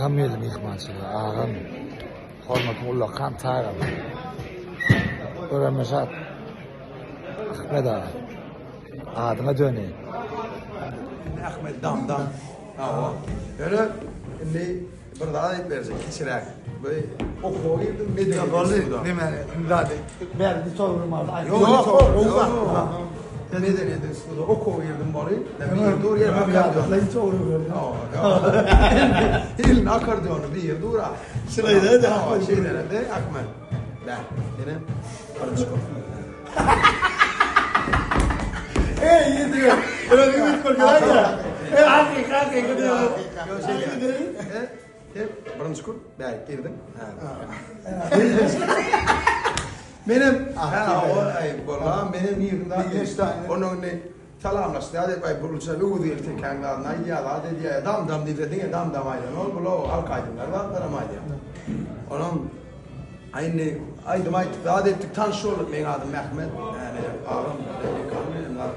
Ağam yedim yıkmaçılığı, ağam. Hormatullah kan tağam. Öğrenmeşat. Ahmet ağa. Adına döneyim. Ahmet dam. Aa. Öyle şimdi burada ayıp verecek keçirek. Böyle okuyordum medeni. Ben bir sorum vardı. Yok. Medeniyeti suda okuyordum bari. Bir dur yer bakıyordum. Lan sorum Elin akordiyonu bir yer dur ha. Sırayla da şeylere de Ahmet. Ben yine arıçko. yediyor. Öyle bir korkular ya. Hakik gidiyor. Arıçko. Ben girdim. Benim vallahi benim yerimde onun ne salamlaştı hadi bay burulsa lugu değil tekrar ne ya da dedi ya dam dedi dam aydı ne oldu halkaydınlar da taramaydı onun aynı aydım aydı daha ettik tan şoğlu benim adım Mehmet yani ağam kanunlar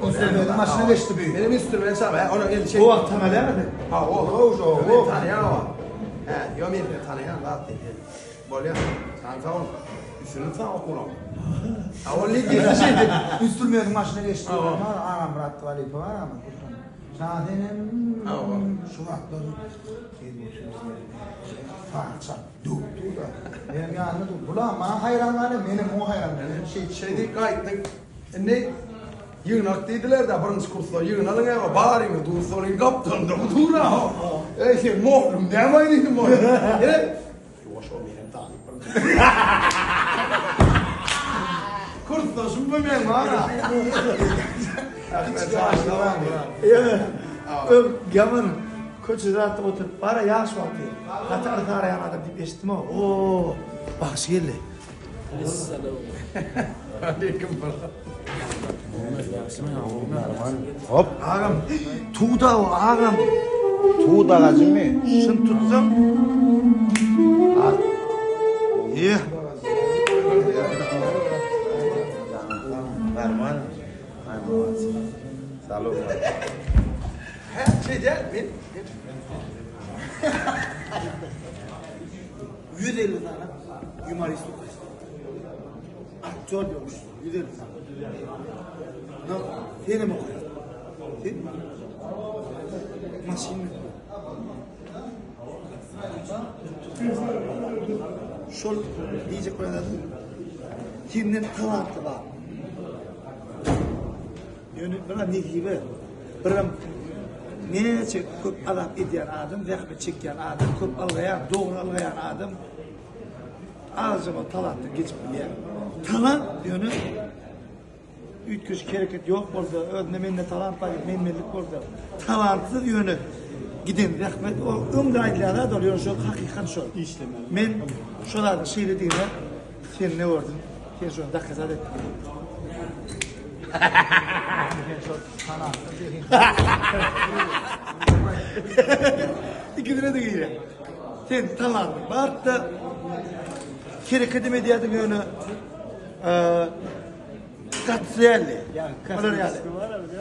O senin maçına geçti büyük. benim üstüme mesela onun el şey O vakti tanıdın ha o tanıyan o he yo bir tanıyan da dedi böyle sen tamam üstünü sağ okunam. Ama ligi şeydi. Üstülmeyenin maçına geçti. Ağam bıraktı vali falan ama. Şahinim Şubat'ları parça dur da. Benim yanımda dur. Ulan bana hayranlarım benim o hayranlarım. Şeydi kayıttık. Ne yığınak dediler de birinci kursda yığınalın ama bari mi dur sorun kaptan da bu dur ha. Şey mohlum demeydiydim o. Yine yavaş ol benim tanrım. Kurtda şu benim bana. Gaman koçuda oturup para yaş vakti. Katar arayan adam bir beştim o. Oo, bak şöyle. Aleyküm Hop. Ağam, tuğda o ağam. Tuğda gacım mı? Şunu tutsam. İyi. Arman. Salut. Her şey değil mi? 150 tane humorist aktör diyormuş. 150 tane. Ne? Film okuyor. Film. Maşin. Şol diyecek koyaladım. Kimden talantı var? Yani bana ne gibi? Birim neçe köp adam ediyen adam, zahmet çeken adam, köp algayan, doğru algayan adam ağzıma talantı geçip bilen. Talant diyor ne? Üç kişi hareket yok orada, önlemende talant var, menmelik orada. Talantsız yönü gidin rahmet, o ımgaylığa da oluyor, şu hakikat şu. Men şolarda şeyle değil ha, sen ne ordun? Sen şu an dakika zaten. İkisine de giyiyor. Sen talantın var da hareket edemediğin yönü katsiyerli.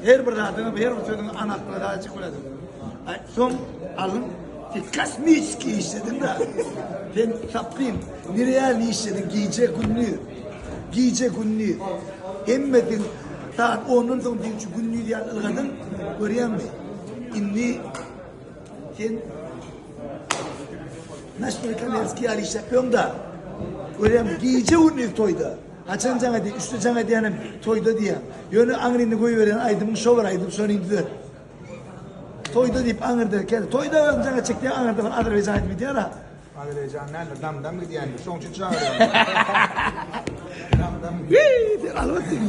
Her bir adını, her bir sözünü anlatmaya daha açık oladı. Son alın, kasmiski işledin de, ben saplayayım, nereye ne işledin, giyecek günlüğü. Hemmetin saat 10'un son günlüğü diye algadın, görüyor musun? İnni, sen, Naşmel Kamerski Ali iş yapıyorum da, görüyor musun? Giyecek günlüğü toyda. Haçan cana diye, üstü cana diyenim toyda diye. Yönü angrını koyuveren aydımın şovar aydım sonra indiler. Toyda deyip angır derken, toyda cana çekti angırda var, Azerbaycan aydım diye ara. Azerbaycan nerede? Dam gidiyor yani. Son için çağırıyor. Dam. Hii, almak değil mi?